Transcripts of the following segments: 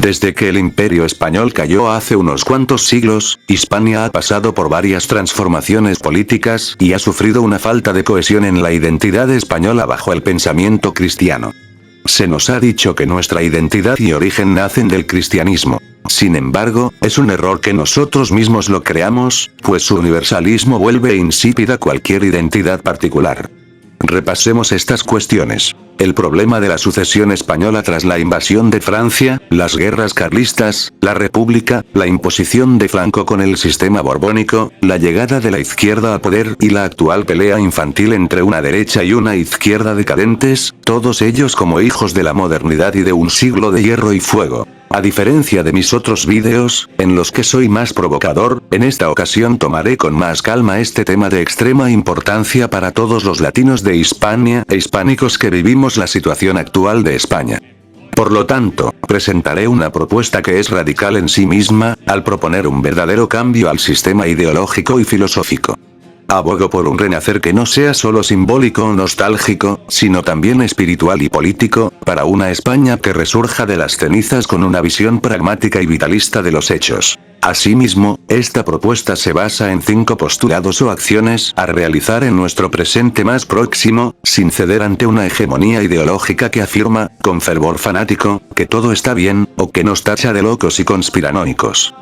Desde que el Imperio Español cayó hace unos cuantos siglos, Hispania ha pasado por varias transformaciones políticas y ha sufrido una falta de cohesión en la identidad española bajo el pensamiento cristiano. Se nos ha dicho que nuestra identidad y origen nacen del cristianismo. Sin embargo, es un error que nosotros mismos lo creamos, pues su universalismo vuelve insípida cualquier identidad particular. Repasemos estas cuestiones. El problema de la sucesión española tras la invasión de Francia, las guerras carlistas, la república, la imposición de Franco con el sistema borbónico, la llegada de la izquierda al poder y la actual pelea infantil entre una derecha y una izquierda decadentes, todos ellos como hijos de la modernidad y de un siglo de hierro y fuego. A diferencia de mis otros vídeos, en los que soy más provocador, en esta ocasión tomaré con más calma este tema de extrema importancia para todos los latinos de Hispania e hispánicos que vivimos la situación actual de España. Por lo tanto, presentaré una propuesta que es radical en sí misma, al proponer un verdadero cambio al sistema ideológico y filosófico. Abogo por un renacer que no sea solo simbólico o nostálgico, sino también espiritual y político, para una España que resurja de las cenizas con una visión pragmática y vitalista de los hechos. Asimismo, esta propuesta se basa en 5 postulados o acciones a realizar en nuestro presente más próximo, sin ceder ante una hegemonía ideológica que afirma, con fervor fanático, que todo está bien, o que nos tacha de locos y conspiranoicos.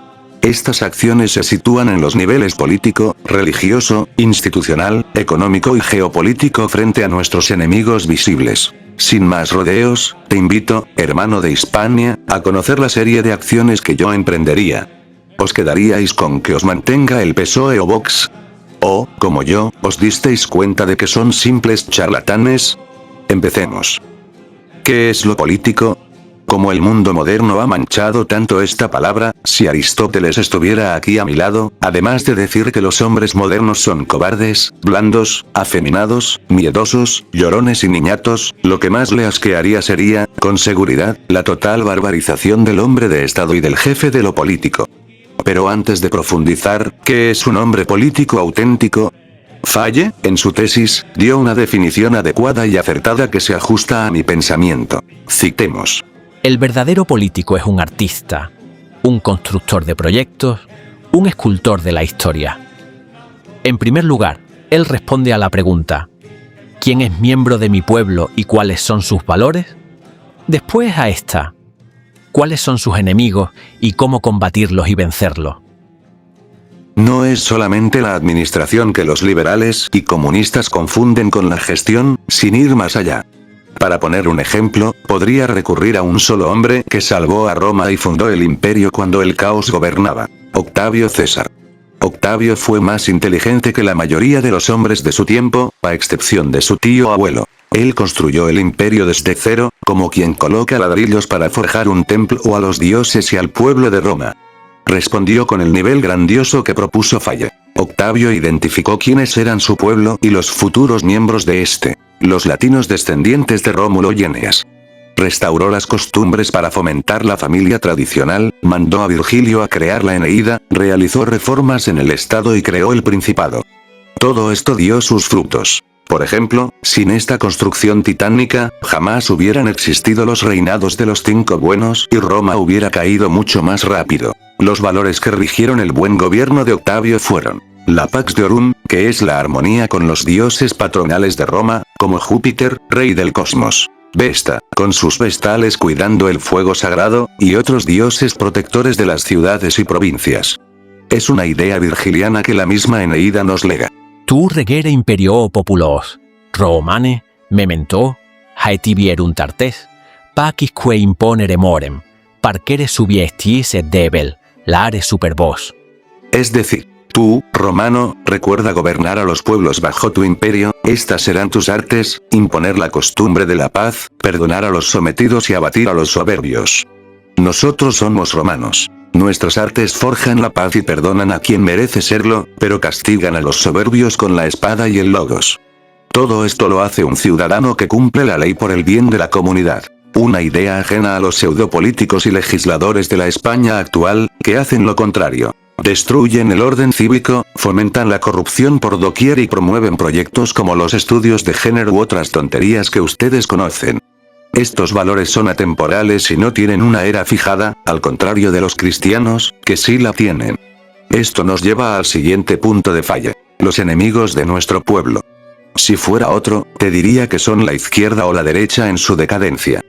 Estas acciones se sitúan en los niveles político, religioso, institucional, económico y geopolítico frente a nuestros enemigos visibles. Sin más rodeos, te invito, hermano de Hispania, a conocer la serie de acciones que yo emprendería. ¿Os quedaríais con que os mantenga el PSOE o Vox? ¿O, como yo, os disteis cuenta de que son simples charlatanes? Empecemos. ¿Qué es lo político? Como el mundo moderno ha manchado tanto esta palabra, si Aristóteles estuviera aquí a mi lado, además de decir que los hombres modernos son cobardes, blandos, afeminados, miedosos, llorones y niñatos, lo que más le asquearía sería, con seguridad, la total barbarización del hombre de Estado y del jefe de lo político. Pero antes de profundizar, ¿qué es un hombre político auténtico? Faye, en su tesis, dio una definición adecuada y acertada que se ajusta a mi pensamiento. Citemos. El verdadero político es un artista, un constructor de proyectos, un escultor de la historia. En primer lugar, él responde a la pregunta: ¿quién es miembro de mi pueblo y cuáles son sus valores? Después a esta: ¿cuáles son sus enemigos y cómo combatirlos y vencerlos? No es solamente la administración que los liberales y comunistas confunden con la gestión, sin ir más allá. Para poner un ejemplo, podría recurrir a un solo hombre que salvó a Roma y fundó el imperio cuando el caos gobernaba: Octavio César. Octavio fue más inteligente que la mayoría de los hombres de su tiempo, a excepción de su tío abuelo. Él construyó el imperio desde cero, como quien coloca ladrillos para forjar un templo a los dioses y al pueblo de Roma. Respondió con el nivel grandioso que propuso Faye. Octavio identificó quiénes eran su pueblo y los futuros miembros de este, los latinos descendientes de Rómulo y Eneas. Restauró las costumbres para fomentar la familia tradicional, mandó a Virgilio a crear la Eneida, realizó reformas en el Estado y creó el Principado. Todo esto dio sus frutos. Por ejemplo, sin esta construcción titánica, jamás hubieran existido los reinados de los 5 buenos y Roma hubiera caído mucho más rápido. Los valores que rigieron el buen gobierno de Octavio fueron: la Pax Deorum, que es la armonía con los dioses patronales de Roma, como Júpiter, rey del cosmos; Vesta, con sus vestales cuidando el fuego sagrado, y otros dioses protectores de las ciudades y provincias. Es una idea virgiliana que la misma Eneida nos lega. Tu regere imperio populos, Romane, memento, haetibierunt artes, pacisque imponere morem, parcere subiestis et debel, lare super vos. Es decir, tú, romano, recuerda gobernar a los pueblos bajo tu imperio, estas serán tus artes: imponer la costumbre de la paz, perdonar a los sometidos y abatir a los soberbios. Nosotros somos romanos. Nuestras artes forjan la paz y perdonan a quien merece serlo, pero castigan a los soberbios con la espada y el logos. Todo esto lo hace un ciudadano que cumple la ley por el bien de la comunidad. Una idea ajena a los pseudopolíticos y legisladores de la España actual, que hacen lo contrario. Destruyen el orden cívico, fomentan la corrupción por doquier y promueven proyectos como los estudios de género u otras tonterías que ustedes conocen. Estos valores son atemporales y no tienen una era fijada, al contrario de los cristianos, que sí la tienen. Esto nos lleva al siguiente punto de falla. Los enemigos de nuestro pueblo. Si fuera otro, te diría que son la izquierda o la derecha en su decadencia.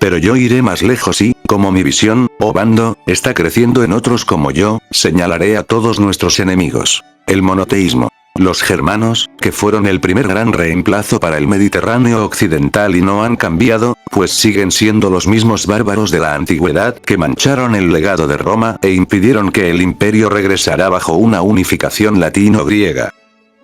Pero yo iré más lejos y, como mi visión, o bando, está creciendo en otros como yo, señalaré a todos nuestros enemigos. El monoteísmo. Los germanos, que fueron el primer gran reemplazo para el Mediterráneo occidental y no han cambiado, pues siguen siendo los mismos bárbaros de la antigüedad que mancharon el legado de Roma e impidieron que el imperio regresara bajo una unificación latino-griega.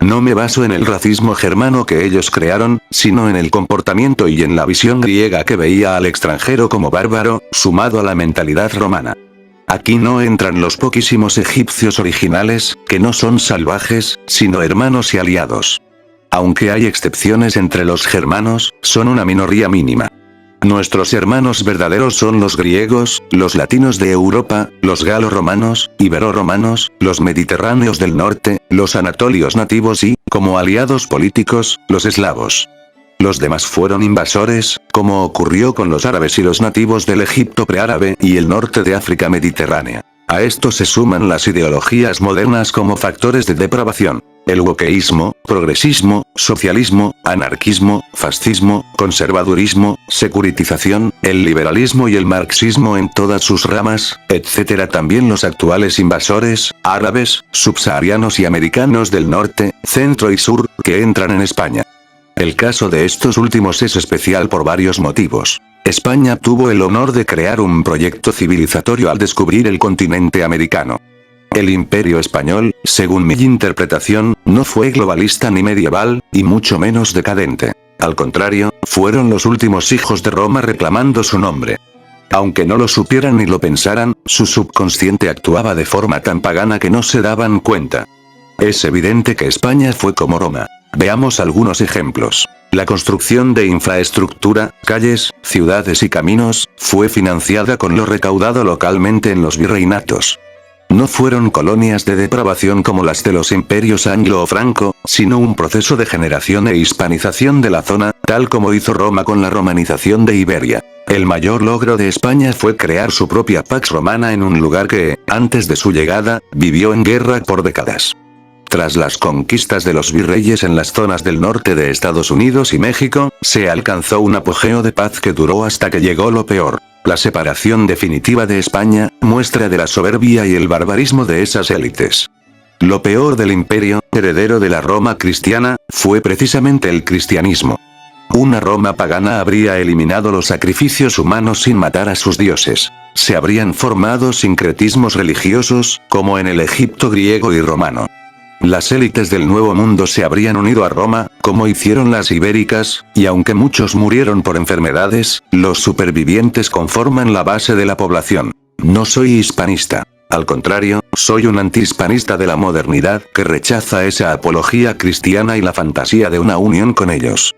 No me baso en el racismo germano que ellos crearon, sino en el comportamiento y en la visión griega que veía al extranjero como bárbaro, sumado a la mentalidad romana. Aquí no entran los poquísimos egipcios originales, que no son salvajes, sino hermanos y aliados. Aunque hay excepciones entre los germanos, son una minoría mínima. Nuestros hermanos verdaderos son los griegos, los latinos de Europa, los galo-romanos, ibero-romanos, los mediterráneos del norte, los anatolios nativos y, como aliados políticos, los eslavos. Los demás fueron invasores, como ocurrió con los árabes y los nativos del Egipto preárabe y el norte de África mediterránea. A esto se suman las ideologías modernas como factores de depravación. El wokeísmo, progresismo, socialismo, anarquismo, fascismo, conservadurismo, securitización, el liberalismo y el marxismo en todas sus ramas, etc. También los actuales invasores, árabes, subsaharianos y americanos del norte, centro y sur, que entran en España. El caso de estos últimos es especial por varios motivos. España tuvo el honor de crear un proyecto civilizatorio al descubrir el continente americano. El imperio español, según mi interpretación, no fue globalista ni medieval, y mucho menos decadente. Al contrario, fueron los últimos hijos de Roma reclamando su nombre. Aunque no lo supieran ni lo pensaran, su subconsciente actuaba de forma tan pagana que no se daban cuenta. Es evidente que España fue como Roma. Veamos algunos ejemplos. La construcción de infraestructura, calles, ciudades y caminos, fue financiada con lo recaudado localmente en los virreinatos. No fueron colonias de depravación como las de los imperios anglo o franco, sino un proceso de generación e hispanización de la zona, tal como hizo Roma con la romanización de Iberia. El mayor logro de España fue crear su propia Pax Romana en un lugar que, antes de su llegada, vivió en guerra por décadas. Tras las conquistas de los virreyes en las zonas del norte de Estados Unidos y México, se alcanzó un apogeo de paz que duró hasta que llegó lo peor. La separación definitiva de España, muestra de la soberbia y el barbarismo de esas élites. Lo peor del imperio, heredero de la Roma cristiana, fue precisamente el cristianismo. Una Roma pagana habría eliminado los sacrificios humanos sin matar a sus dioses. Se habrían formado sincretismos religiosos, como en el Egipto griego y romano. Las élites del Nuevo Mundo se habrían unido a Roma, como hicieron las ibéricas, y aunque muchos murieron por enfermedades, los supervivientes conforman la base de la población. No soy hispanista. Al contrario, soy un antihispanista de la modernidad que rechaza esa apología cristiana y la fantasía de una unión con ellos.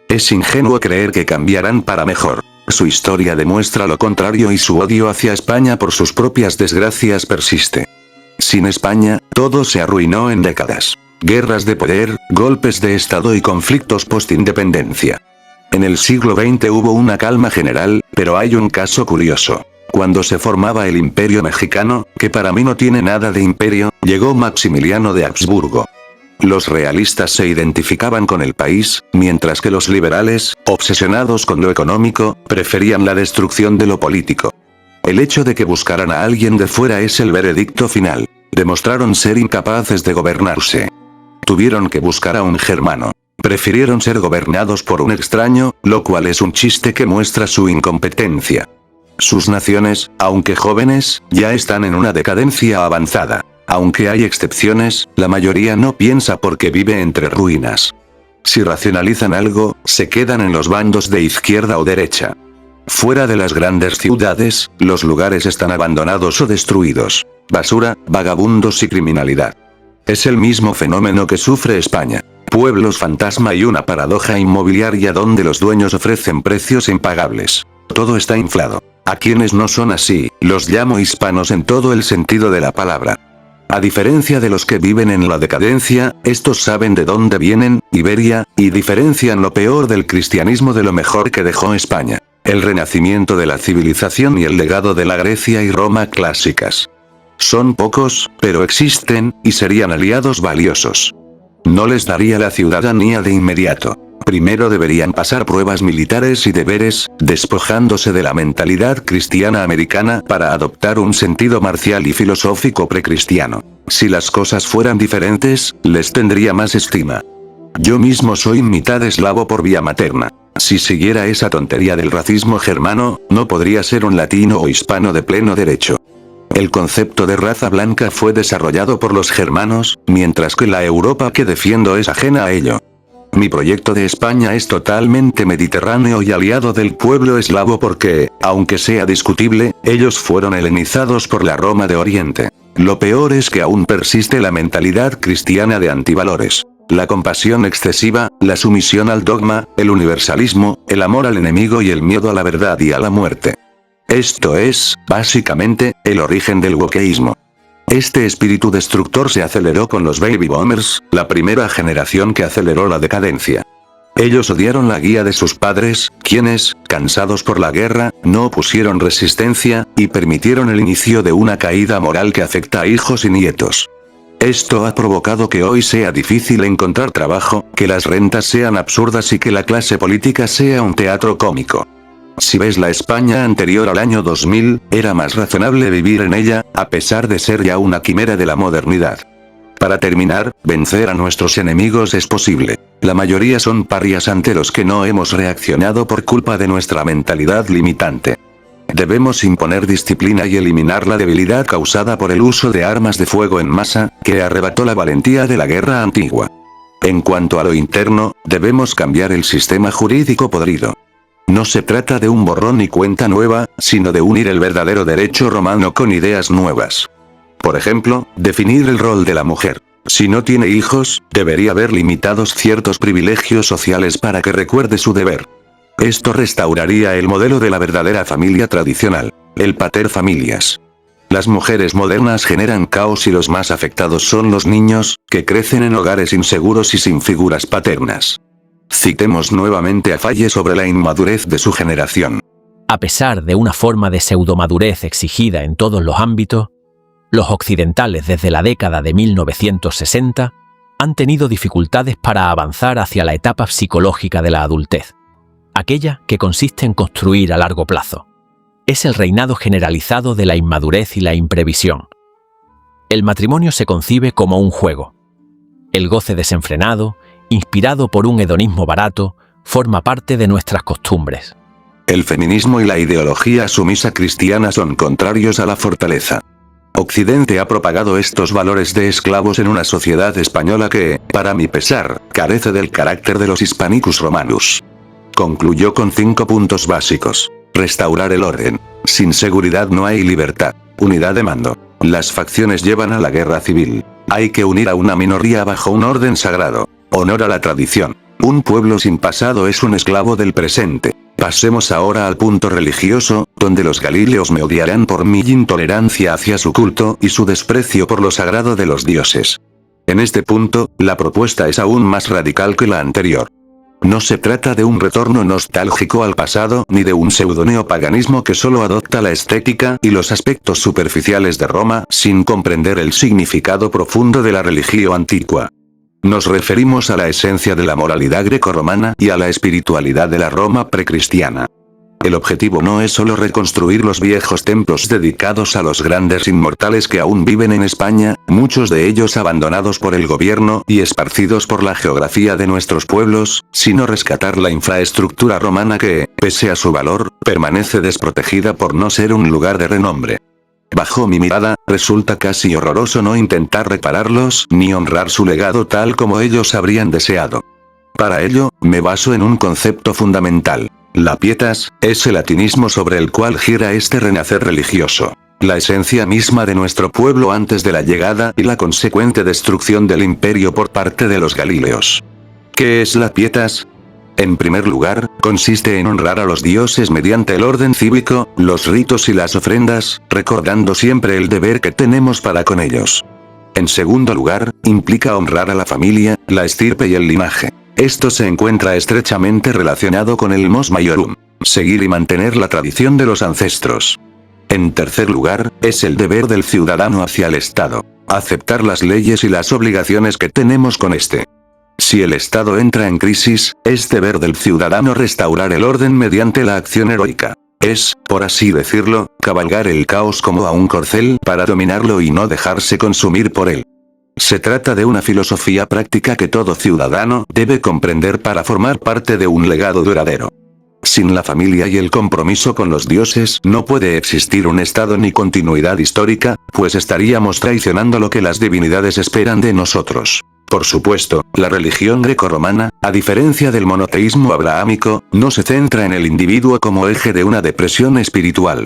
Es ingenuo creer que cambiarán para mejor. Su historia demuestra lo contrario y su odio hacia España por sus propias desgracias persiste. Sin España, todo se arruinó en décadas. Guerras de poder, golpes de estado y conflictos post-independencia. En el siglo XX hubo una calma general, pero hay un caso curioso. Cuando se formaba el Imperio Mexicano, que para mí no tiene nada de imperio, llegó Maximiliano de Habsburgo. Los realistas se identificaban con el país, mientras que los liberales, obsesionados con lo económico, preferían la destrucción de lo político. El hecho de que buscaran a alguien de fuera es el veredicto final. Demostraron ser incapaces de gobernarse. Tuvieron que buscar a un germano. Prefirieron ser gobernados por un extraño, lo cual es un chiste que muestra su incompetencia. Sus naciones, aunque jóvenes, ya están en una decadencia avanzada. Aunque hay excepciones, la mayoría no piensa porque vive entre ruinas. Si racionalizan algo, se quedan en los bandos de izquierda o derecha. Fuera de las grandes ciudades, los lugares están abandonados o destruidos. Basura, vagabundos y criminalidad. Es el mismo fenómeno que sufre España. Pueblos fantasma y una paradoja inmobiliaria donde los dueños ofrecen precios impagables. Todo está inflado. A quienes no son así, los llamo hispanos en todo el sentido de la palabra. A diferencia de los que viven en la decadencia, estos saben de dónde vienen, Iberia, y diferencian lo peor del cristianismo de lo mejor que dejó España. el renacimiento de la civilización y el legado de la Grecia y Roma clásicas. Son pocos, pero existen, y serían aliados valiosos. No les daría la ciudadanía de inmediato. Primero deberían pasar pruebas militares y deberes, despojándose de la mentalidad cristiana americana para adoptar un sentido marcial y filosófico precristiano. Si las cosas fueran diferentes, les tendría más estima. Yo mismo soy mitad eslavo por vía materna. Si siguiera esa tontería del racismo germano, no podría ser un latino o hispano de pleno derecho. El concepto de raza blanca fue desarrollado por los germanos, mientras que la Europa que defiendo es ajena a ello. Mi proyecto de España es totalmente mediterráneo y aliado del pueblo eslavo porque, aunque sea discutible, ellos fueron helenizados por la Roma de Oriente. Lo peor es que aún persiste la mentalidad cristiana de antivalores. La compasión excesiva, la sumisión al dogma, el universalismo, el amor al enemigo y el miedo a la verdad y a la muerte. Esto es, básicamente, el origen del wokeísmo. Este espíritu destructor se aceleró con los baby boomers, la primera generación que aceleró la decadencia. Ellos odiaron la guía de sus padres, quienes, cansados por la guerra, no opusieron resistencia, y permitieron el inicio de una caída moral que afecta a hijos y nietos. Esto ha provocado que hoy sea difícil encontrar trabajo, que las rentas sean absurdas y que la clase política sea un teatro cómico. Si ves la España anterior al año 2000, era más razonable vivir en ella, a pesar de ser ya una quimera de la modernidad. Para terminar, vencer a nuestros enemigos es posible. La mayoría son parias ante los que no hemos reaccionado por culpa de nuestra mentalidad limitante. Debemos imponer disciplina y eliminar la debilidad causada por el uso de armas de fuego en masa, que arrebató la valentía de la guerra antigua. En cuanto a lo interno, debemos cambiar el sistema jurídico podrido. No se trata de un borrón y cuenta nueva, sino de unir el verdadero derecho romano con ideas nuevas. Por ejemplo, definir el rol de la mujer. Si no tiene hijos, debería haber limitados ciertos privilegios sociales para que recuerde su deber. Esto restauraría el modelo de la verdadera familia tradicional, el pater familias. Las mujeres modernas generan caos y los más afectados son los niños, que crecen en hogares inseguros y sin figuras paternas. Citemos nuevamente a Faye sobre la inmadurez de su generación. A pesar de una forma de pseudomadurez exigida en todos los ámbitos, los occidentales desde la década de 1960 han tenido dificultades para avanzar hacia la etapa psicológica de la adultez, aquella que consiste en construir a largo plazo. Es el reinado generalizado de la inmadurez y la imprevisión. El matrimonio se concibe como un juego. El goce desenfrenado, inspirado por un hedonismo barato, forma parte de nuestras costumbres. El feminismo y la ideología sumisa cristiana son contrarios a la fortaleza. Occidente ha propagado estos valores de esclavos en una sociedad española que, para mi pesar, carece del carácter de los Hispanicus Romanus. Concluyó con 5 puntos básicos. Restaurar el orden. Sin seguridad no hay libertad. Unidad de mando. Las facciones llevan a la guerra civil. Hay que unir a una minoría bajo un orden sagrado. Honor a la tradición. Un pueblo sin pasado es un esclavo del presente. Pasemos ahora al punto religioso, donde los galileos me odiarán por mi intolerancia hacia su culto y su desprecio por lo sagrado de los dioses. En este punto, la propuesta es aún más radical que la anterior. No se trata de un retorno nostálgico al pasado ni de un pseudo-neopaganismo que solo adopta la estética y los aspectos superficiales de Roma sin comprender el significado profundo de la religión antigua. Nos referimos a la esencia de la moralidad grecorromana y a la espiritualidad de la Roma precristiana. El objetivo no es solo reconstruir los viejos templos dedicados a los grandes inmortales que aún viven en España, muchos de ellos abandonados por el gobierno y esparcidos por la geografía de nuestros pueblos, sino rescatar la infraestructura romana que, pese a su valor, permanece desprotegida por no ser un lugar de renombre. Bajo mi mirada, resulta casi horroroso no intentar repararlos ni honrar su legado tal como ellos habrían deseado. Para ello, me baso en un concepto fundamental. La pietas, es el latinismo sobre el cual gira este renacer religioso. La esencia misma de nuestro pueblo antes de la llegada y la consecuente destrucción del imperio por parte de los galileos. ¿Qué es la pietas? En primer lugar, consiste en honrar a los dioses mediante el orden cívico, los ritos y las ofrendas, recordando siempre el deber que tenemos para con ellos. En segundo lugar, implica honrar a la familia, la estirpe y el linaje. Esto se encuentra estrechamente relacionado con el mos maiorum. seguir y mantener la tradición de los ancestros. En tercer lugar, es el deber del ciudadano hacia el Estado. Aceptar las leyes y las obligaciones que tenemos con este. Si el Estado entra en crisis, es deber del ciudadano restaurar el orden mediante la acción heroica. Es, por así decirlo, cabalgar el caos como a un corcel para dominarlo y no dejarse consumir por él. Se trata de una filosofía práctica que todo ciudadano debe comprender para formar parte de un legado duradero. Sin la familia y el compromiso con los dioses no puede existir un estado ni continuidad histórica, pues estaríamos traicionando lo que las divinidades esperan de nosotros. Por supuesto, la religión grecorromana, a diferencia del monoteísmo abrahámico, no se centra en el individuo como eje de una depresión espiritual.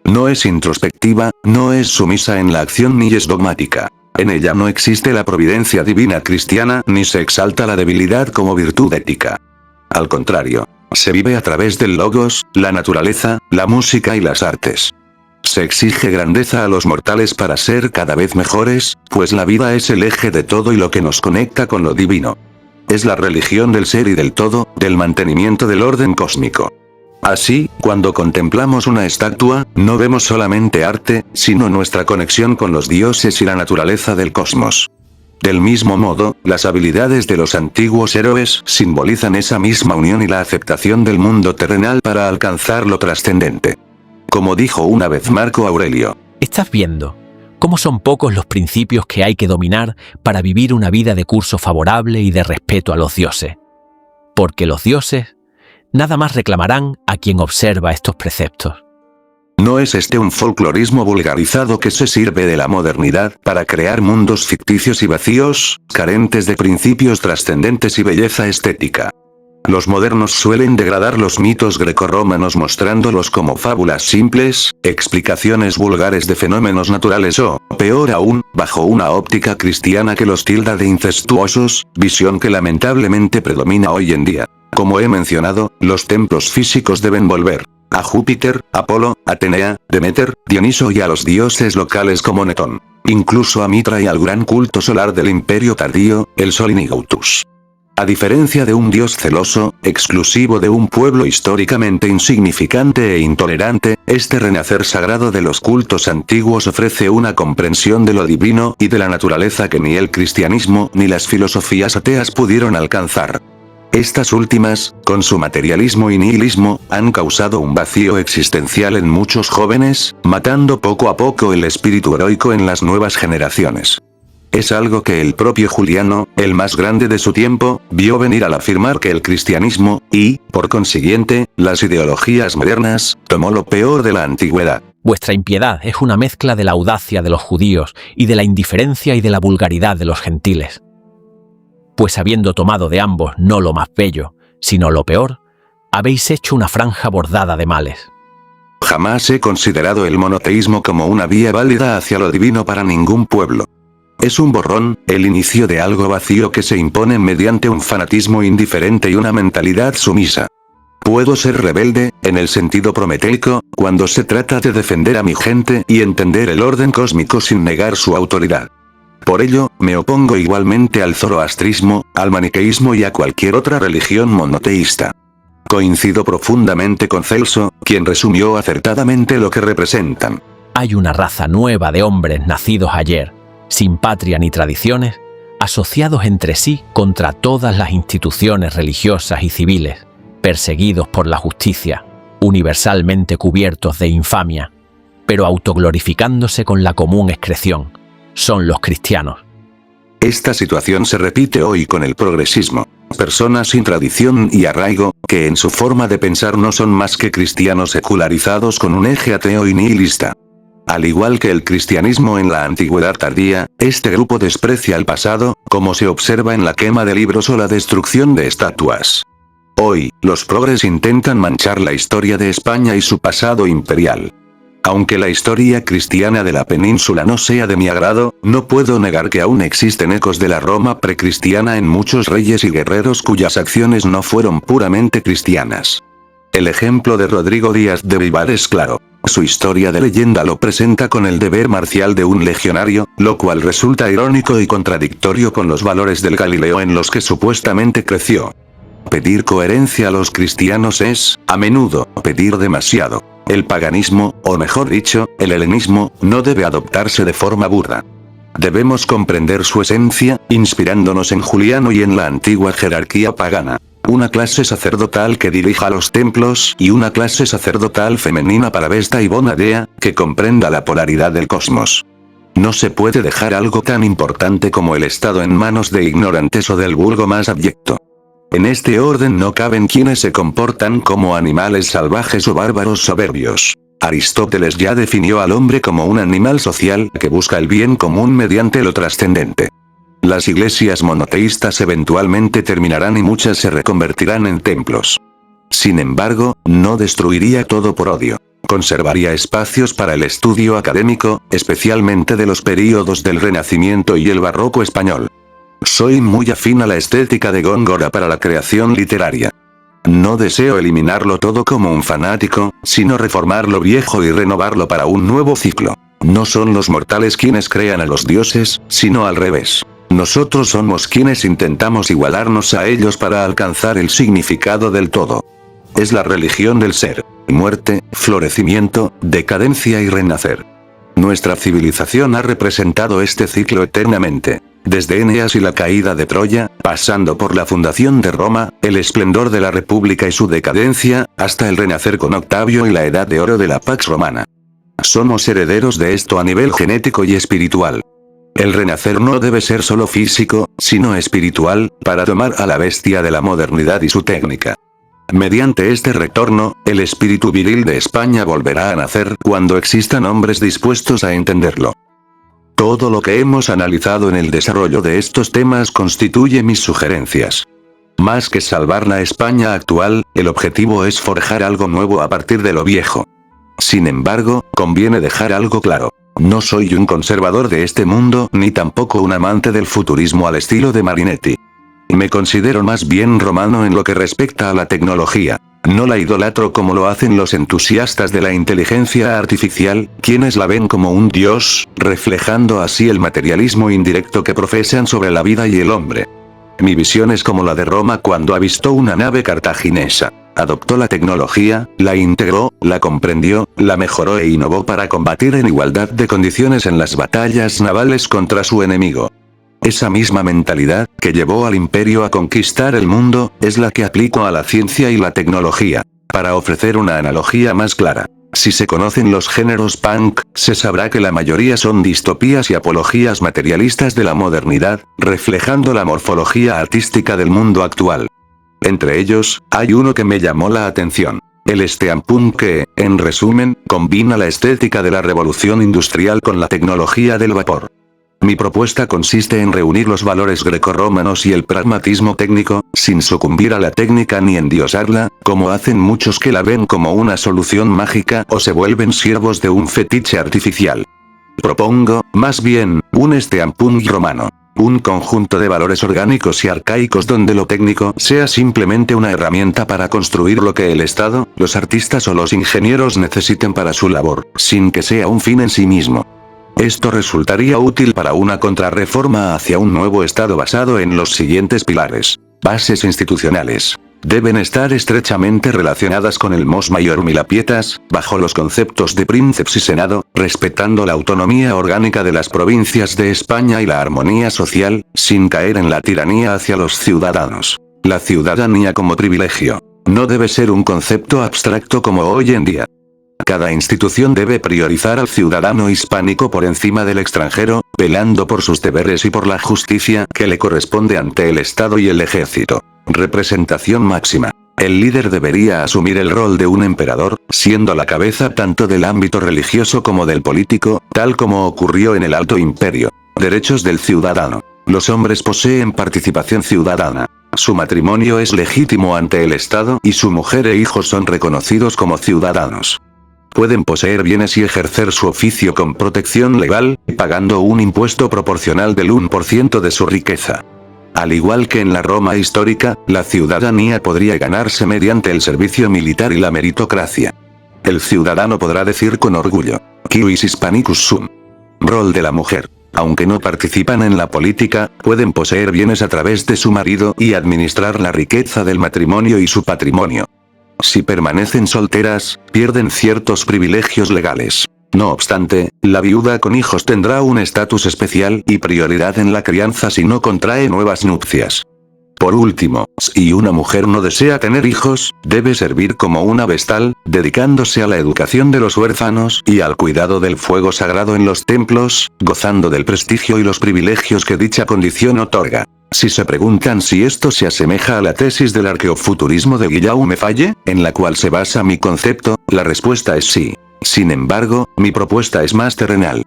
No es introspectiva, no es sumisa en la acción ni es dogmática. En ella no existe la providencia divina cristiana ni se exalta la debilidad como virtud ética. Al contrario, se vive a través del logos, la naturaleza, la música y las artes. Se exige grandeza a los mortales para ser cada vez mejores, pues la vida es el eje de todo y lo que nos conecta con lo divino. Es la religión del ser y del todo, del mantenimiento del orden cósmico. Así, cuando contemplamos una estatua, no vemos solamente arte, sino nuestra conexión con los dioses y la naturaleza del cosmos. Del mismo modo, las habilidades de los antiguos héroes simbolizan esa misma unión y la aceptación del mundo terrenal para alcanzar lo trascendente. Como dijo una vez Marco Aurelio. ¿Estás viendo cómo son pocos los principios que hay que dominar para vivir una vida de curso favorable y de respeto a los dioses? Porque los dioses nada más reclamarán a quien observa estos preceptos. ¿No es este un folclorismo vulgarizado que se sirve de la modernidad para crear mundos ficticios y vacíos, carentes de principios trascendentes y belleza estética? Los modernos suelen degradar los mitos grecorromanos mostrándolos como fábulas simples, explicaciones vulgares de fenómenos naturales o, peor aún, bajo una óptica cristiana que los tilda de incestuosos, visión que lamentablemente predomina hoy en día. Como he mencionado, los templos físicos deben volver a Júpiter, Apolo, Atenea, Demeter, Dioniso y a los dioses locales como Netón. Incluso a Mitra y al gran culto solar del imperio tardío, el Sol Inigautus. A diferencia de un dios celoso, exclusivo de un pueblo históricamente insignificante e intolerante, este renacer sagrado de los cultos antiguos ofrece una comprensión de lo divino y de la naturaleza que ni el cristianismo ni las filosofías ateas pudieron alcanzar. Estas últimas, con su materialismo y nihilismo, han causado un vacío existencial en muchos jóvenes, matando poco a poco el espíritu heroico en las nuevas generaciones. Es algo que el propio Juliano, el más grande de su tiempo, vio venir al afirmar que el cristianismo, y, por consiguiente, las ideologías modernas, tomó lo peor de la antigüedad. Vuestra impiedad es una mezcla de la audacia de los judíos y de la indiferencia y de la vulgaridad de los gentiles. Pues habiendo tomado de ambos no lo más bello, sino lo peor, habéis hecho una franja bordada de males. Jamás he considerado el monoteísmo como una vía válida hacia lo divino para ningún pueblo. Es un borrón, el inicio de algo vacío que se impone mediante un fanatismo indiferente y una mentalidad sumisa. Puedo ser rebelde, en el sentido prometeico, cuando se trata de defender a mi gente y entender el orden cósmico sin negar su autoridad. Por ello, me opongo igualmente al zoroastrismo, al maniqueísmo y a cualquier otra religión monoteísta. Coincido profundamente con Celso, quien resumió acertadamente lo que representan. Hay una raza nueva de hombres nacidos ayer, sin patria ni tradiciones, asociados entre sí contra todas las instituciones religiosas y civiles, perseguidos por la justicia, universalmente cubiertos de infamia, pero autoglorificándose con la común excreción. Son los cristianos. Esta situación se repite hoy con el progresismo. Personas sin tradición y arraigo, que en su forma de pensar no son más que cristianos secularizados con un eje ateo y nihilista. Al igual que el cristianismo en la antigüedad tardía, este grupo desprecia el pasado, como se observa en la quema de libros o la destrucción de estatuas. Hoy, los progres intentan manchar la historia de España y su pasado imperial. Aunque la historia cristiana de la península no sea de mi agrado, no puedo negar que aún existen ecos de la Roma precristiana en muchos reyes y guerreros cuyas acciones no fueron puramente cristianas. El ejemplo de Rodrigo Díaz de Vivar es claro. Su historia de leyenda lo presenta con el deber marcial de un legionario, lo cual resulta irónico y contradictorio con los valores del Galileo en los que supuestamente creció. Pedir coherencia a los cristianos es, a menudo, pedir demasiado. El paganismo, o mejor dicho, el helenismo, no debe adoptarse de forma burda. Debemos comprender su esencia, inspirándonos en Juliano y en la antigua jerarquía pagana. Una clase sacerdotal que dirija los templos y una clase sacerdotal femenina para Vesta y Bonadea, que comprenda la polaridad del cosmos. No se puede dejar algo tan importante como el Estado en manos de ignorantes o del vulgo más abyecto. En este orden no caben quienes se comportan como animales salvajes o bárbaros soberbios. Aristóteles ya definió al hombre como un animal social que busca el bien común mediante lo trascendente. Las iglesias monoteístas eventualmente terminarán y muchas se reconvertirán en templos. Sin embargo, no destruiría todo por odio. Conservaría espacios para el estudio académico, especialmente de los períodos del Renacimiento y el Barroco español. Soy muy afín a la estética de Góngora para la creación literaria. No deseo eliminarlo todo como un fanático, sino reformar lo viejo y renovarlo para un nuevo ciclo. No son los mortales quienes crean a los dioses, sino al revés. Nosotros somos quienes intentamos igualarnos a ellos para alcanzar el significado del todo. Es la religión del ser, muerte, florecimiento, decadencia y renacer. Nuestra civilización ha representado este ciclo eternamente. Desde Eneas y la caída de Troya, pasando por la fundación de Roma, el esplendor de la República y su decadencia, hasta el renacer con Octavio y la edad de oro de la Pax Romana. Somos herederos de esto a nivel genético y espiritual. El renacer no debe ser solo físico, sino espiritual, para tomar a la bestia de la modernidad y su técnica. Mediante este retorno, el espíritu viril de España volverá a nacer cuando existan hombres dispuestos a entenderlo. Todo lo que hemos analizado en el desarrollo de estos temas constituye mis sugerencias. Más que salvar la España actual, el objetivo es forjar algo nuevo a partir de lo viejo. Sin embargo, conviene dejar algo claro. No soy un conservador de este mundo, ni tampoco un amante del futurismo al estilo de Marinetti. Me considero más bien romano en lo que respecta a la tecnología. No la idolatro como lo hacen los entusiastas de la inteligencia artificial, quienes la ven como un dios, reflejando así el materialismo indirecto que profesan sobre la vida y el hombre. Mi visión es como la de Roma cuando avistó una nave cartaginesa. Adoptó la tecnología, la integró, la comprendió, la mejoró e innovó para combatir en igualdad de condiciones en las batallas navales contra su enemigo. Esa misma mentalidad, que llevó al imperio a conquistar el mundo, es la que aplico a la ciencia y la tecnología. Para ofrecer una analogía más clara, si se conocen los géneros punk, se sabrá que la mayoría son distopías y apologías materialistas de la modernidad, reflejando la morfología artística del mundo actual. Entre ellos, hay uno que me llamó la atención. El steampunk que, en resumen, combina la estética de la revolución industrial con la tecnología del vapor. Mi propuesta consiste en reunir los valores grecorromanos y el pragmatismo técnico, sin sucumbir a la técnica ni endiosarla, como hacen muchos que la ven como una solución mágica o se vuelven siervos de un fetiche artificial. Propongo, más bien, un steampunk romano. Un conjunto de valores orgánicos y arcaicos donde lo técnico sea simplemente una herramienta para construir lo que el Estado, los artistas o los ingenieros necesiten para su labor, sin que sea un fin en sí mismo. Esto resultaría útil para una contrarreforma hacia un nuevo Estado basado en los siguientes pilares. Bases institucionales. Deben estar estrechamente relacionadas con el mos maiorum y la pietas, bajo los conceptos de princeps y senado, respetando la autonomía orgánica de las provincias de España y la armonía social, sin caer en la tiranía hacia los ciudadanos. La ciudadanía como privilegio. No debe ser un concepto abstracto como hoy en día. Cada institución debe priorizar al ciudadano hispánico por encima del extranjero, velando por sus deberes y por la justicia que le corresponde ante el Estado y el ejército. Representación máxima. El líder debería asumir el rol de un emperador, siendo la cabeza tanto del ámbito religioso como del político, tal como ocurrió en el Alto Imperio. Derechos del ciudadano. Los hombres poseen participación ciudadana. Su matrimonio es legítimo ante el Estado y su mujer e hijos son reconocidos como ciudadanos. Pueden poseer bienes y ejercer su oficio con protección legal, pagando un impuesto proporcional del 1% de su riqueza. Al igual que en la Roma histórica, la ciudadanía podría ganarse mediante el servicio militar y la meritocracia. El ciudadano podrá decir con orgullo: "Quis Hispanicus sum". Rol de la mujer. aunque no participan en la política, pueden poseer bienes a través de su marido y administrar la riqueza del matrimonio y su patrimonio. Si permanecen solteras, pierden ciertos privilegios legales. No obstante, la viuda con hijos tendrá un estatus especial y prioridad en la crianza si no contrae nuevas nupcias. Por último, si una mujer no desea tener hijos, debe servir como una vestal, dedicándose a la educación de los huérfanos y al cuidado del fuego sagrado en los templos, gozando del prestigio y los privilegios que dicha condición otorga. Si se preguntan si esto se asemeja a la tesis del arqueofuturismo de Guillaume Faye, en la cual se basa mi concepto, la respuesta es sí. Sin embargo, mi propuesta es más terrenal.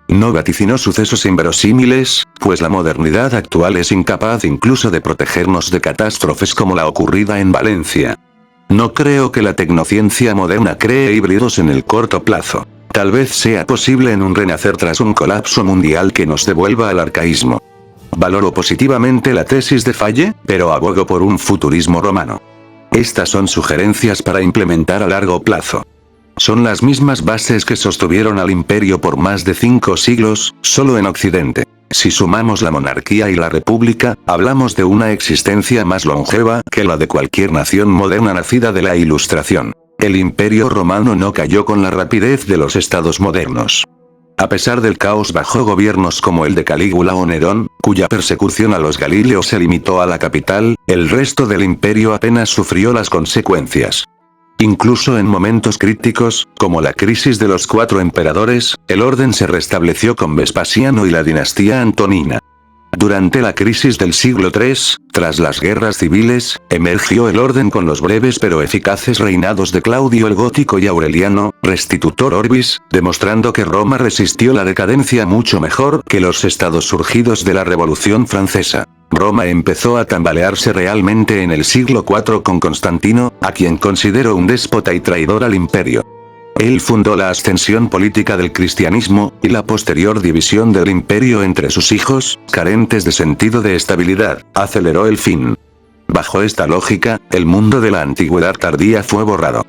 No vaticinó sucesos inverosímiles, pues la modernidad actual es incapaz incluso de protegernos de catástrofes como la ocurrida en Valencia. No creo que la tecnociencia moderna cree híbridos en el corto plazo. Tal vez sea posible en un renacer tras un colapso mundial que nos devuelva al arcaísmo. Valoro positivamente la tesis de Faye, pero abogo por un futurismo romano. Estas son sugerencias para implementar a largo plazo. Son las mismas bases que sostuvieron al imperio por más de 5 siglos, solo en Occidente. Si sumamos la monarquía y la república, hablamos de una existencia más longeva que la de cualquier nación moderna nacida de la Ilustración. El imperio romano no cayó con la rapidez de los estados modernos. A pesar del caos bajo gobiernos como el de Calígula o Nerón, cuya persecución a los Galileos se limitó a la capital, el resto del imperio apenas sufrió las consecuencias. Incluso en momentos críticos, como la crisis de los 4 emperadores, el orden se restableció con Vespasiano y la dinastía antonina. Durante la crisis del siglo III, tras las guerras civiles, emergió el orden con los breves pero eficaces reinados de Claudio el Gótico y Aureliano, Restitutor Orbis, demostrando que Roma resistió la decadencia mucho mejor que los estados surgidos de la Revolución Francesa. Roma empezó a tambalearse realmente en el siglo IV con Constantino, a quien considero un déspota y traidor al imperio. Él fundó la ascensión política del cristianismo, y la posterior división del imperio entre sus hijos, carentes de sentido de estabilidad, aceleró el fin. Bajo esta lógica, el mundo de la antigüedad tardía fue borrado.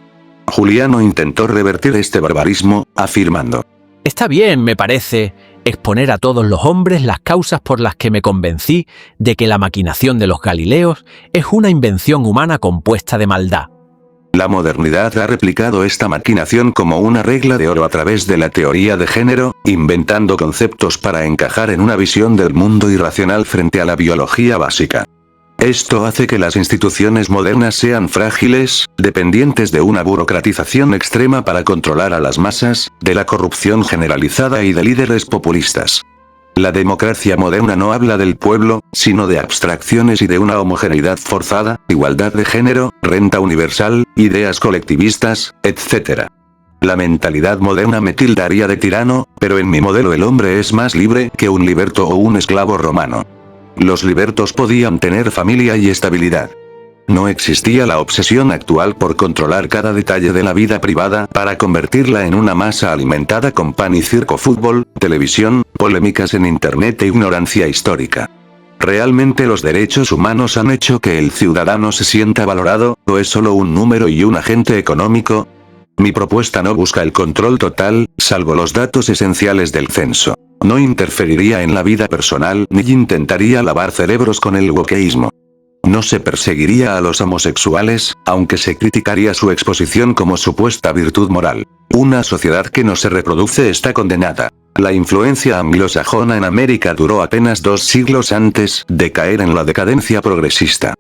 Juliano intentó revertir este barbarismo, afirmando: Está bien, me parece, exponer a todos los hombres las causas por las que me convencí de que la maquinación de los Galileos es una invención humana compuesta de maldad. La modernidad ha replicado esta maquinación como una regla de oro a través de la teoría de género, inventando conceptos para encajar en una visión del mundo irracional frente a la biología básica. Esto hace que las instituciones modernas sean frágiles, dependientes de una burocratización extrema para controlar a las masas, de la corrupción generalizada y de líderes populistas. La democracia moderna no habla del pueblo, sino de abstracciones y de una homogeneidad forzada, igualdad de género, renta universal, ideas colectivistas, etc. La mentalidad moderna me tildaría de tirano, pero en mi modelo el hombre es más libre que un liberto o un esclavo romano. Los libertos podían tener familia y estabilidad. No existía la obsesión actual por controlar cada detalle de la vida privada para convertirla en una masa alimentada con pan y circo, fútbol, televisión, polémicas en internet e ignorancia histórica. ¿Realmente los derechos humanos han hecho que el ciudadano se sienta valorado, o es solo un número y un agente económico? Mi propuesta no busca el control total, salvo los datos esenciales del censo. No interferiría en la vida personal ni intentaría lavar cerebros con el wokeísmo. No se perseguiría a los homosexuales, aunque se criticaría su exposición como supuesta virtud moral. Una sociedad que no se reproduce está condenada. La influencia anglosajona en América duró apenas 2 siglos antes de caer en la decadencia progresista.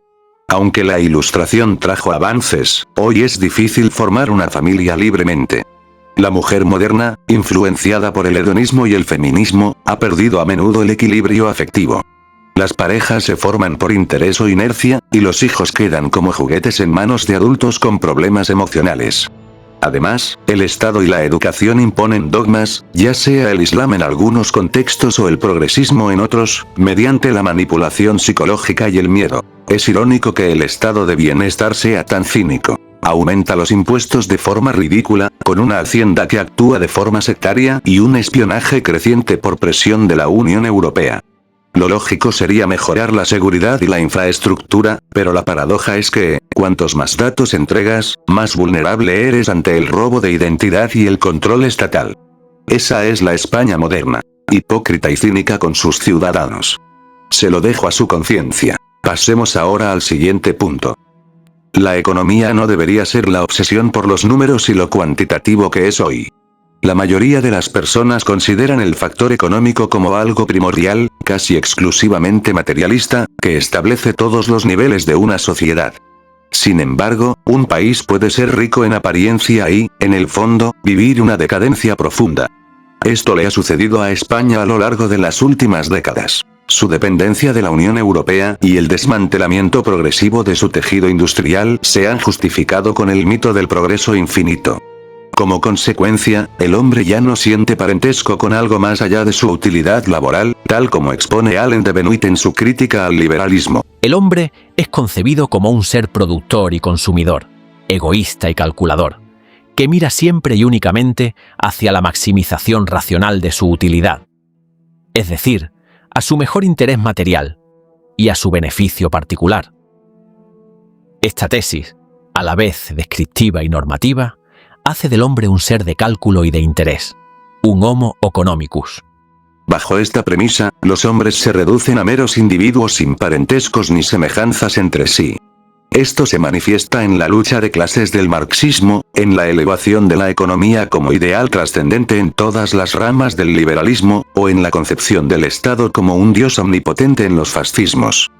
Aunque la Ilustración trajo avances, hoy es difícil formar una familia libremente. La mujer moderna, influenciada por el hedonismo y el feminismo, ha perdido a menudo el equilibrio afectivo. Las parejas se forman por interés o inercia, y los hijos quedan como juguetes en manos de adultos con problemas emocionales. Además, el Estado y la educación imponen dogmas, ya sea el Islam en algunos contextos o el progresismo en otros, mediante la manipulación psicológica y el miedo. Es irónico que el estado de bienestar sea tan cínico. Aumenta los impuestos de forma ridícula, con una hacienda que actúa de forma sectaria y un espionaje creciente por presión de la Unión Europea. Lo lógico sería mejorar la seguridad y la infraestructura, pero la paradoja es que, cuantos más datos entregas, más vulnerable eres ante el robo de identidad y el control estatal. Esa es la España moderna. hipócrita y cínica con sus ciudadanos. Se lo dejo a su conciencia. Pasemos ahora al siguiente punto. La economía no debería ser la obsesión por los números y lo cuantitativo que es hoy. La mayoría de las personas consideran el factor económico como algo primordial, casi exclusivamente materialista, que establece todos los niveles de una sociedad. Sin embargo, un país puede ser rico en apariencia y, en el fondo, vivir una decadencia profunda. Esto le ha sucedido a España a lo largo de las últimas décadas. Su dependencia de la Unión Europea y el desmantelamiento progresivo de su tejido industrial se han justificado con el mito del progreso infinito. Como consecuencia, el hombre ya no siente parentesco con algo más allá de su utilidad laboral, tal como expone Alain de Benoit en su crítica al liberalismo. El hombre es concebido como un ser productor y consumidor, egoísta y calculador, que mira siempre y únicamente hacia la maximización racional de su utilidad. Es decir, a su mejor interés material y a su beneficio particular. Esta tesis, a la vez descriptiva y normativa, hace del hombre un ser de cálculo y de interés, un homo economicus. Bajo esta premisa, los hombres se reducen a meros individuos sin parentescos ni semejanzas entre sí. Esto se manifiesta en la lucha de clases del marxismo, en la elevación de la economía como ideal trascendente en todas las ramas del liberalismo, o en la concepción del Estado como un dios omnipotente en los fascismos.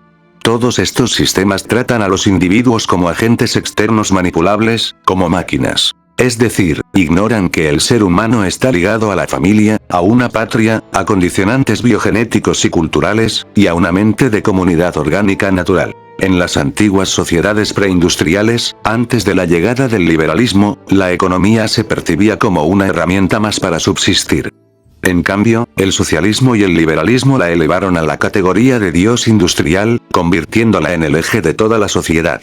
Todos estos sistemas tratan a los individuos como agentes externos manipulables, como máquinas. Es decir, ignoran que el ser humano está ligado a la familia, a una patria, a condicionantes biogenéticos y culturales, y a una mente de comunidad orgánica natural. En las antiguas sociedades preindustriales, antes de la llegada del liberalismo, la economía se percibía como una herramienta más para subsistir. En cambio, el socialismo y el liberalismo la elevaron a la categoría de dios industrial, convirtiéndola en el eje de toda la sociedad.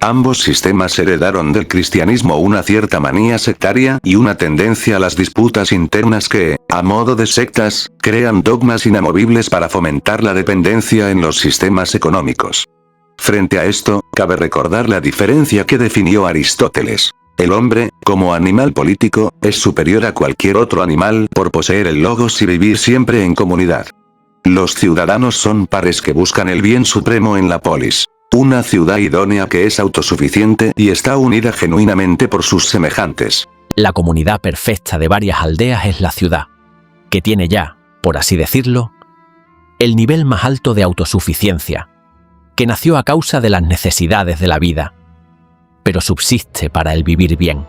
Ambos sistemas heredaron del cristianismo una cierta manía sectaria y una tendencia a las disputas internas que, a modo de sectas, crean dogmas inamovibles para fomentar la dependencia en los sistemas económicos. Frente a esto, cabe recordar la diferencia que definió Aristóteles. El hombre, como animal político, es superior a cualquier otro animal por poseer el logos y vivir siempre en comunidad. Los ciudadanos son pares que buscan el bien supremo en la polis. Una ciudad idónea que es autosuficiente y está unida genuinamente por sus semejantes. La comunidad perfecta de varias aldeas es la ciudad, que tiene ya, por así decirlo, el nivel más alto de autosuficiencia, que nació a causa de las necesidades de la vida, pero subsiste para el vivir bien.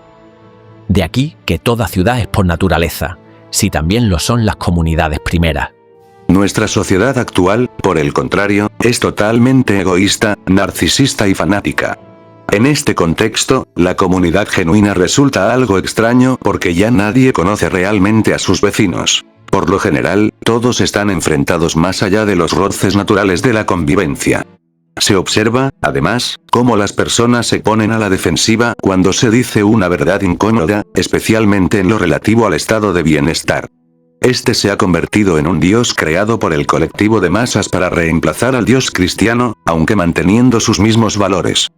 De aquí que toda ciudad es por naturaleza, si también lo son las comunidades primeras. Nuestra sociedad actual, por el contrario, es totalmente egoísta, narcisista y fanática. En este contexto, la comunidad genuina resulta algo extraño porque ya nadie conoce realmente a sus vecinos. Por lo general, todos están enfrentados más allá de los roces naturales de la convivencia. Se observa, además, cómo las personas se ponen a la defensiva cuando se dice una verdad incómoda, especialmente en lo relativo al estado de bienestar. Este se ha convertido en un dios creado por el colectivo de masas para reemplazar al dios cristiano, aunque manteniendo sus mismos valores.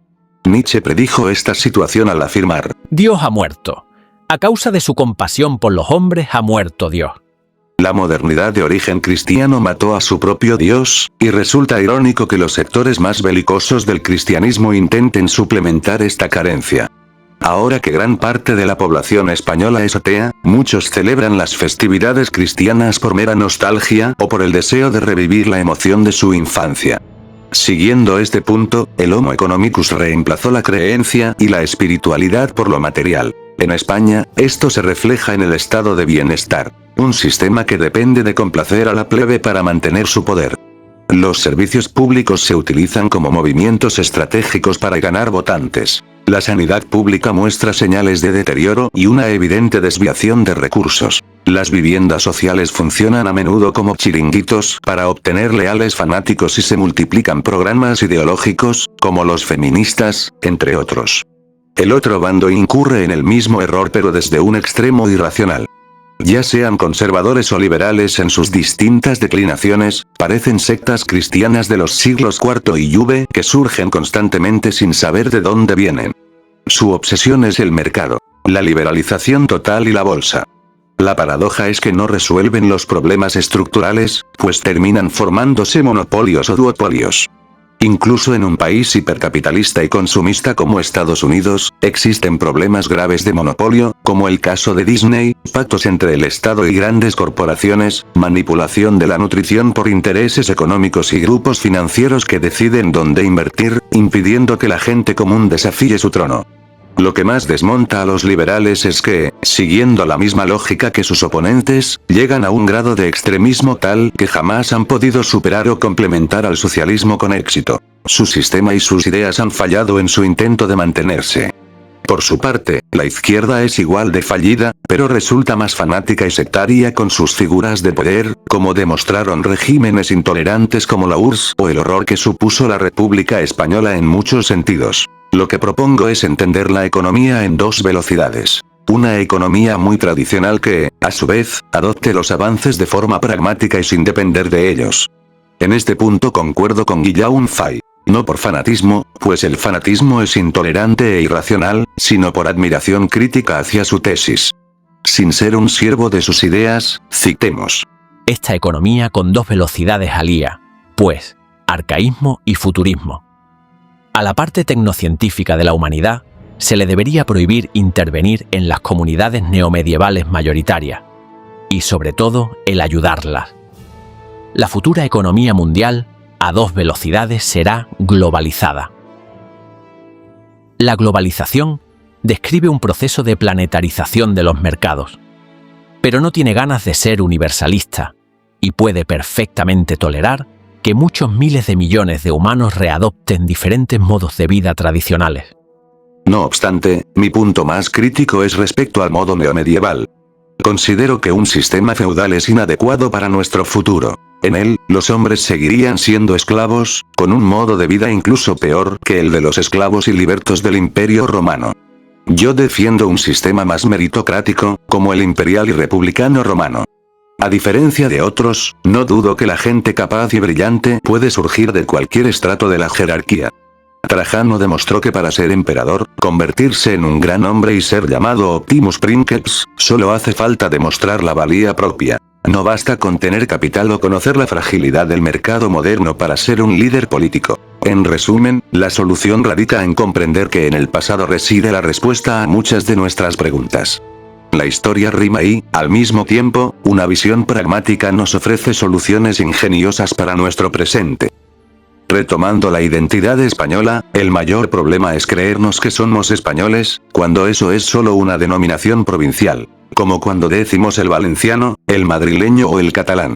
Nietzsche predijo esta situación al afirmar: Dios ha muerto. A causa de su compasión por los hombres ha muerto Dios. La modernidad de origen cristiano mató a su propio Dios, y resulta irónico que los sectores más belicosos del cristianismo intenten suplementar esta carencia. Ahora que gran parte de la población española es atea, muchos celebran las festividades cristianas por mera nostalgia o por el deseo de revivir la emoción de su infancia. Siguiendo este punto, el Homo economicus reemplazó la creencia y la espiritualidad por lo material. En España, esto se refleja en el estado de bienestar, un sistema que depende de complacer a la plebe para mantener su poder. Los servicios públicos se utilizan como movimientos estratégicos para ganar votantes. La sanidad pública muestra señales de deterioro y una evidente desviación de recursos. Las viviendas sociales funcionan a menudo como chiringuitos para obtener leales fanáticos y se multiplican programas ideológicos, como los feministas, entre otros. El otro bando incurre en el mismo error pero desde un extremo irracional. Ya sean conservadores o liberales en sus distintas declinaciones, parecen sectas cristianas de los siglos IV y V que surgen constantemente sin saber de dónde vienen. Su obsesión es el mercado, la liberalización total y la bolsa. La paradoja es que no resuelven los problemas estructurales, pues terminan formándose monopolios o duopolios. Incluso en un país hipercapitalista y consumista como Estados Unidos, existen problemas graves de monopolio, como el caso de Disney, pactos entre el Estado y grandes corporaciones, manipulación de la nutrición por intereses económicos y grupos financieros que deciden dónde invertir, impidiendo que la gente común desafíe su trono. Lo que más desmonta a los liberales es que, siguiendo la misma lógica que sus oponentes, llegan a un grado de extremismo tal que jamás han podido superar o complementar al socialismo con éxito. Su sistema y sus ideas han fallado en su intento de mantenerse. Por su parte, la izquierda es igual de fallida, pero resulta más fanática y sectaria con sus figuras de poder, como demostraron regímenes intolerantes como la URSS o el horror que supuso la República Española en muchos sentidos. Lo que propongo es entender la economía en dos velocidades. Una economía muy tradicional que, a su vez, adopte los avances de forma pragmática y sin depender de ellos. En este punto concuerdo con Guillaume Fay. No por fanatismo, pues el fanatismo es intolerante e irracional, sino por admiración crítica hacia su tesis. Sin ser un siervo de sus ideas, citemos. Esta economía con dos velocidades alía, pues, arcaísmo y futurismo. A la parte tecnocientífica de la humanidad, se le debería prohibir intervenir en las comunidades neomedievales mayoritarias, y sobre todo, el ayudarlas. La futura economía mundial, a dos velocidades, será globalizada. La globalización describe un proceso de planetarización de los mercados, pero no tiene ganas de ser universalista, y puede perfectamente tolerar que muchos miles de millones de humanos readopten diferentes modos de vida tradicionales. No obstante, mi punto más crítico es respecto al modo neomedieval. Considero que un sistema feudal es inadecuado para nuestro futuro. En él, los hombres seguirían siendo esclavos, con un modo de vida incluso peor que el de los esclavos y libertos del Imperio Romano. Yo defiendo un sistema más meritocrático, como el imperial y republicano romano. A diferencia de otros, no dudo que la gente capaz y brillante puede surgir de cualquier estrato de la jerarquía. Trajano demostró que para ser emperador, convertirse en un gran hombre y ser llamado Optimus Princeps, solo hace falta demostrar la valía propia. No basta con tener capital o conocer la fragilidad del mercado moderno para ser un líder político. En resumen, la solución radica en comprender que en el pasado reside la respuesta a muchas de nuestras preguntas. La historia rima y, al mismo tiempo, una visión pragmática nos ofrece soluciones ingeniosas para nuestro presente. Retomando la identidad española, el mayor problema es creernos que somos españoles, cuando eso es solo una denominación provincial. Como cuando decimos el valenciano, el madrileño o el catalán.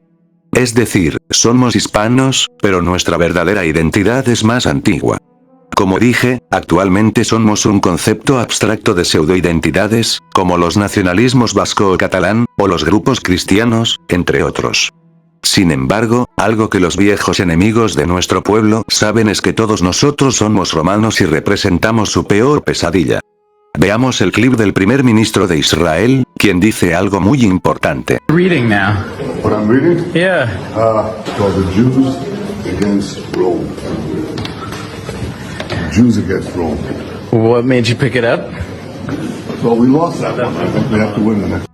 Es decir, somos hispanos, pero nuestra verdadera identidad es más antigua. Como dije, actualmente somos un concepto abstracto de pseudoidentidades, como los nacionalismos vasco o catalán, o los grupos cristianos, entre otros. Sin embargo, algo que los viejos enemigos de nuestro pueblo saben es que todos nosotros somos romanos y representamos su peor pesadilla. Veamos el clip del primer ministro de Israel, quien dice algo muy importante. Reading now. What I'm reading? Yeah. Called the Jews against Rome. Jews against Rome. What made you pick it up? So we lost that one. I think we have to win the next.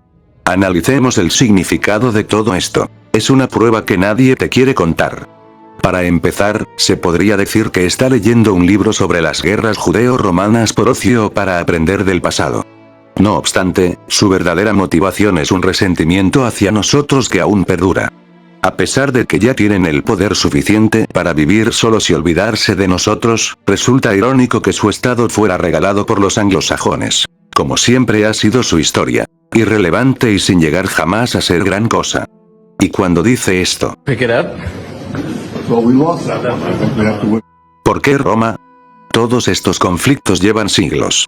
Analicemos el significado de todo esto. Es una prueba que nadie te quiere contar. Para empezar, se podría decir que está leyendo un libro sobre las guerras judeo-romanas por ocio o para aprender del pasado. No obstante, su verdadera motivación es un resentimiento hacia nosotros que aún perdura. A pesar de que ya tienen el poder suficiente para vivir solos y olvidarse de nosotros, resulta irónico que su estado fuera regalado por los anglosajones. Como siempre ha sido su historia. Irrelevante y sin llegar jamás a ser gran cosa. Y cuando dice esto, Pick it up. So we lost that one. I think we have to win. ¿por qué Roma? Todos estos conflictos llevan siglos.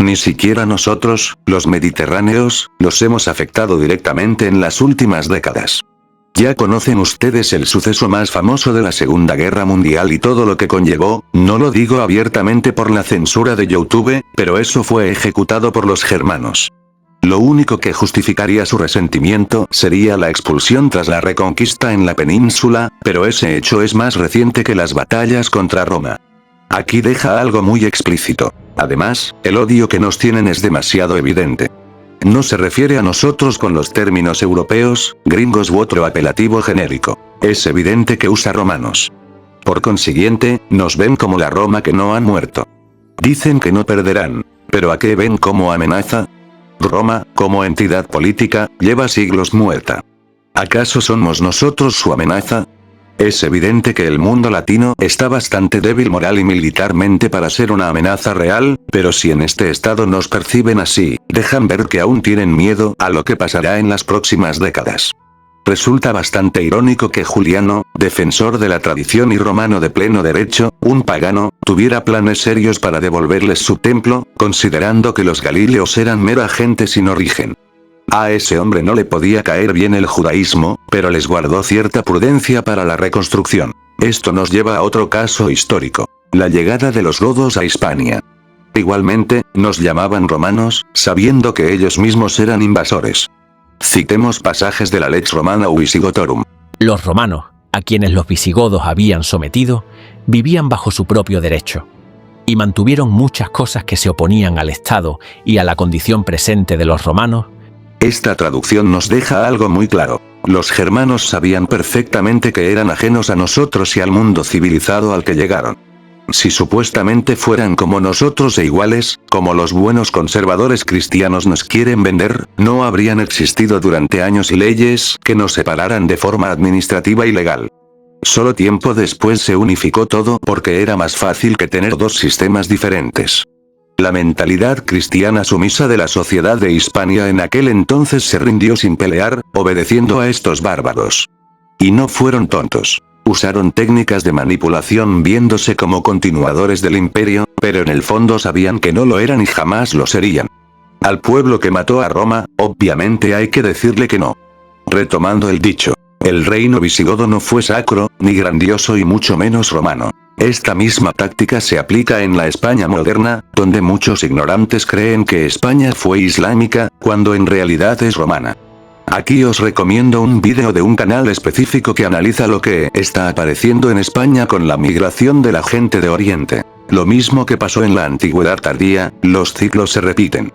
Ni siquiera nosotros, los mediterráneos, los hemos afectado directamente en las últimas décadas. Ya conocen ustedes el suceso más famoso de la Segunda Guerra Mundial y todo lo que conllevó, no lo digo abiertamente por la censura de YouTube, pero eso fue ejecutado por los germanos. Lo único que justificaría su resentimiento sería la expulsión tras la reconquista en la península, pero ese hecho es más reciente que las batallas contra Roma. Aquí deja algo muy explícito. Además, el odio que nos tienen es demasiado evidente. no se refiere a nosotros con los términos europeos, gringos u otro apelativo genérico. Es evidente que usa romanos. Por consiguiente, nos ven como la Roma que no han muerto. Dicen que no perderán. ¿Pero a qué ven como amenaza? Roma, como entidad política, lleva siglos muerta. ¿Acaso somos nosotros su amenaza? Es evidente que el mundo latino está bastante débil moral y militarmente para ser una amenaza real, pero si en este estado nos perciben así, dejan ver que aún tienen miedo a lo que pasará en las próximas décadas. Resulta bastante irónico que Juliano, defensor de la tradición y romano de pleno derecho, un pagano, tuviera planes serios para devolverles su templo, considerando que los galileos eran mera gente sin origen. A ese hombre no le podía caer bien el judaísmo, pero les guardó cierta prudencia para la reconstrucción. Esto nos lleva a otro caso histórico: la llegada de los godos a Hispania. Igualmente, nos llamaban romanos, sabiendo que ellos mismos eran invasores. Citemos pasajes de la Lex Romana o Visigotorum. Los romanos, a quienes los visigodos habían sometido, vivían bajo su propio derecho, y mantuvieron muchas cosas que se oponían al Estado y a la condición presente de los romanos. Esta traducción nos deja algo muy claro. Los germanos sabían perfectamente que eran ajenos a nosotros y al mundo civilizado al que llegaron. Si supuestamente fueran como nosotros e iguales, como los buenos conservadores cristianos nos quieren vender, no habrían existido durante años leyes que nos separaran de forma administrativa y legal. Solo tiempo después se unificó todo porque era más fácil que tener dos sistemas diferentes. La mentalidad cristiana sumisa de la sociedad de Hispania en aquel entonces se rindió sin pelear, obedeciendo a estos bárbaros. Y no fueron tontos. Usaron técnicas de manipulación viéndose como continuadores del imperio, pero en el fondo sabían que no lo eran y jamás lo serían. Al pueblo que mató a Roma, obviamente hay que decirle que no. Retomando el dicho, el reino visigodo no fue sacro, ni grandioso y mucho menos romano. Esta misma táctica se aplica en la España moderna, donde muchos ignorantes creen que España fue islámica, cuando en realidad es romana. Aquí os recomiendo un vídeo de un canal específico que analiza lo que está apareciendo en España con la migración de la gente de Oriente. Lo mismo que pasó en la antigüedad tardía, los ciclos se repiten.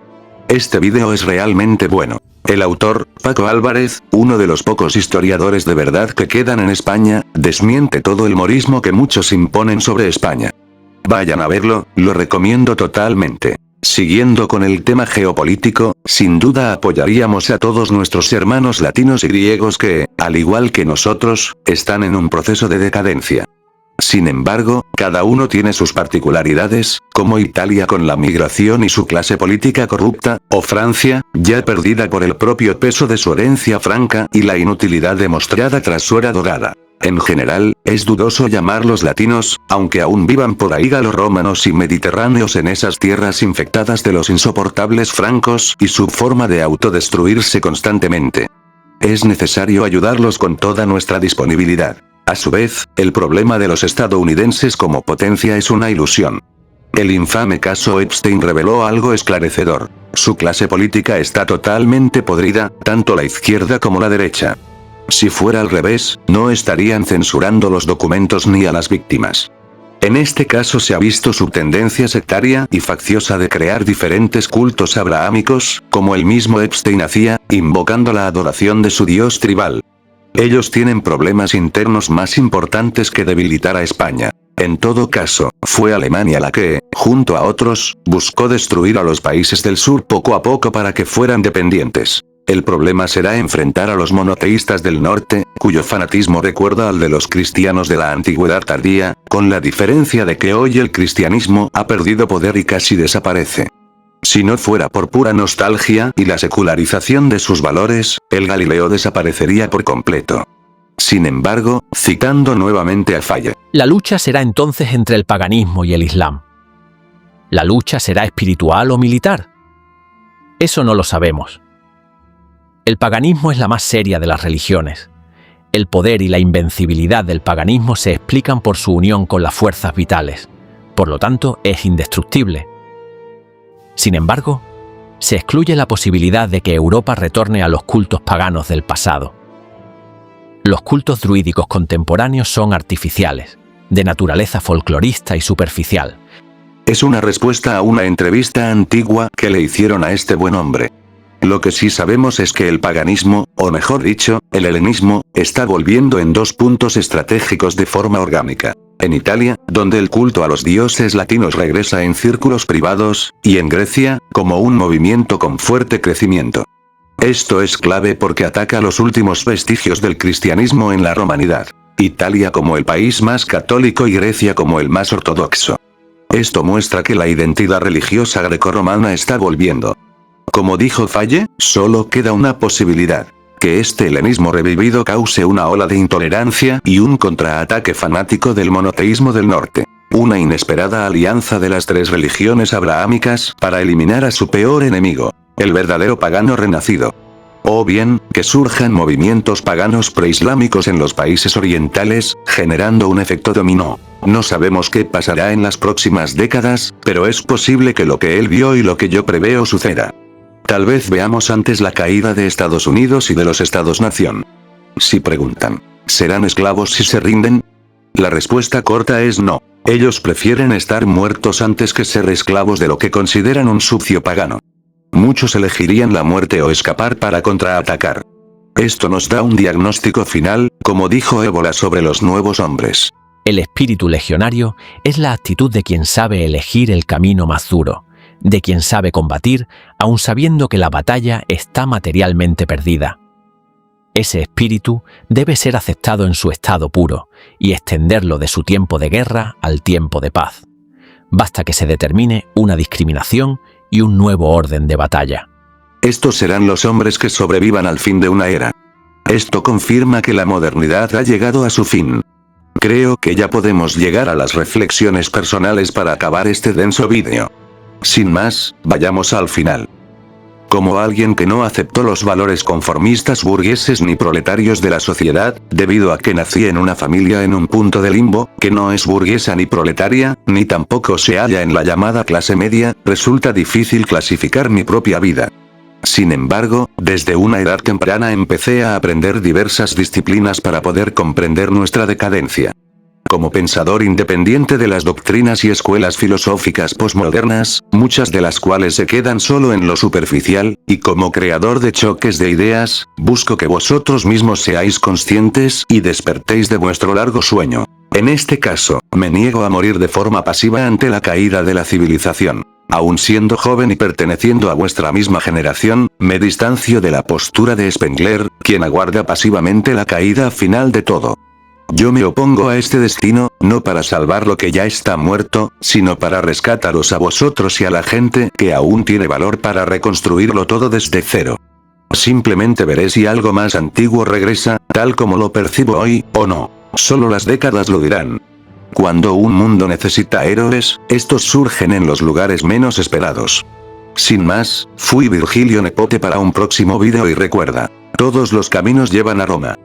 Este vídeo es realmente bueno. El autor, Paco Álvarez, uno de los pocos historiadores de verdad que quedan en España, desmiente todo el morismo que muchos imponen sobre España. Vayan a verlo, lo recomiendo totalmente. Siguiendo con el tema geopolítico, sin duda apoyaríamos a todos nuestros hermanos latinos y griegos que, al igual que nosotros, están en un proceso de decadencia. Sin embargo, cada uno tiene sus particularidades, como Italia con la migración y su clase política corrupta, o Francia, ya perdida por el propio peso de su herencia franca y la inutilidad demostrada tras su era dorada. En general, es dudoso llamarlos latinos, aunque aún vivan por ahí galorromanos y mediterráneos en esas tierras infectadas de los insoportables francos y su forma de autodestruirse constantemente. Es necesario ayudarlos con toda nuestra disponibilidad. A su vez, el problema de los estadounidenses como potencia es una ilusión. El infame caso Epstein reveló algo esclarecedor. Su clase política está totalmente podrida, tanto la izquierda como la derecha. Si fuera al revés, no estarían censurando los documentos ni a las víctimas. En este caso se ha visto su tendencia sectaria y facciosa de crear diferentes cultos abrahámicos, como el mismo Epstein hacía, invocando la adoración de su dios tribal. Ellos tienen problemas internos más importantes que debilitar a España. En todo caso, fue Alemania la que, junto a otros, buscó destruir a los países del sur poco a poco para que fueran dependientes. El problema será enfrentar a los monoteístas del norte, cuyo fanatismo recuerda al de los cristianos de la antigüedad tardía, con la diferencia de que hoy el cristianismo ha perdido poder y casi desaparece. Si no fuera por pura nostalgia y la secularización de sus valores, el Galileo desaparecería por completo. Sin embargo, citando nuevamente a Faye, La lucha será entonces entre el paganismo y el Islam. ¿La lucha será espiritual o militar? Eso no lo sabemos. El paganismo es la más seria de las religiones. El poder y la invencibilidad del paganismo se explican por su unión con las fuerzas vitales. Por lo tanto, es indestructible. Sin embargo, se excluye la posibilidad de que Europa retorne a los cultos paganos del pasado. Los cultos druídicos contemporáneos son artificiales, de naturaleza folclorista y superficial. Es una respuesta a una entrevista antigua que le hicieron a este buen hombre. Lo que sí sabemos es que el paganismo, o mejor dicho, el helenismo, está volviendo en dos puntos estratégicos de forma orgánica. En Italia, donde el culto a los dioses latinos regresa en círculos privados, y en Grecia, como un movimiento con fuerte crecimiento. Esto es clave porque ataca los últimos vestigios del cristianismo en la romanidad. Italia como el país más católico y Grecia como el más ortodoxo. Esto muestra que la identidad religiosa grecorromana está volviendo. Como dijo Faye, solo queda una posibilidad. Que este helenismo revivido cause una ola de intolerancia y un contraataque fanático del monoteísmo del norte. Una inesperada alianza de las tres religiones abrahámicas para eliminar a su peor enemigo, el verdadero pagano renacido. O bien, que surjan movimientos paganos preislámicos en los países orientales, generando un efecto dominó. No sabemos qué pasará en las próximas décadas, pero es posible que lo que él vio y lo que yo preveo suceda. Tal vez veamos antes la caída de Estados Unidos y de los Estados-nación. Si preguntan, ¿serán esclavos si se rinden? La respuesta corta es no. Ellos prefieren estar muertos antes que ser esclavos de lo que consideran un sucio pagano. Muchos elegirían la muerte o escapar para contraatacar. Esto nos da un diagnóstico final, como dijo Ébola sobre los nuevos hombres. El espíritu legionario es la actitud de quien sabe elegir el camino más duro, de quien sabe combatir, aun sabiendo que la batalla está materialmente perdida. Ese espíritu debe ser aceptado en su estado puro, y extenderlo de su tiempo de guerra al tiempo de paz. Basta que se determine una discriminación y un nuevo orden de batalla. Estos serán los hombres que sobrevivan al fin de una era. Esto confirma que la modernidad ha llegado a su fin. Creo que ya podemos llegar a las reflexiones personales para acabar este denso vídeo. Sin más, vayamos al final. Como alguien que no aceptó los valores conformistas burgueses ni proletarios de la sociedad, debido a que nací en una familia en un punto de limbo, que no es burguesa ni proletaria, ni tampoco se halla en la llamada clase media, resulta difícil clasificar mi propia vida. Sin embargo, desde una edad temprana empecé a aprender diversas disciplinas para poder comprender nuestra decadencia. Como pensador independiente de las doctrinas y escuelas filosóficas posmodernas, muchas de las cuales se quedan solo en lo superficial, y como creador de choques de ideas, busco que vosotros mismos seáis conscientes y despertéis de vuestro largo sueño. En este caso, me niego a morir de forma pasiva ante la caída de la civilización. Aun siendo joven y perteneciendo a vuestra misma generación, me distancio de la postura de Spengler, quien aguarda pasivamente la caída final de todo. Yo me opongo a este destino, no para salvar lo que ya está muerto, sino para rescataros a vosotros y a la gente que aún tiene valor para reconstruirlo todo desde cero. Simplemente veré si algo más antiguo regresa, tal como lo percibo hoy, o no. Solo las décadas lo dirán. Cuando un mundo necesita héroes, estos surgen en los lugares menos esperados. Sin más, fui Virgilio Nepote para un próximo vídeo y recuerda, todos los caminos llevan a Roma.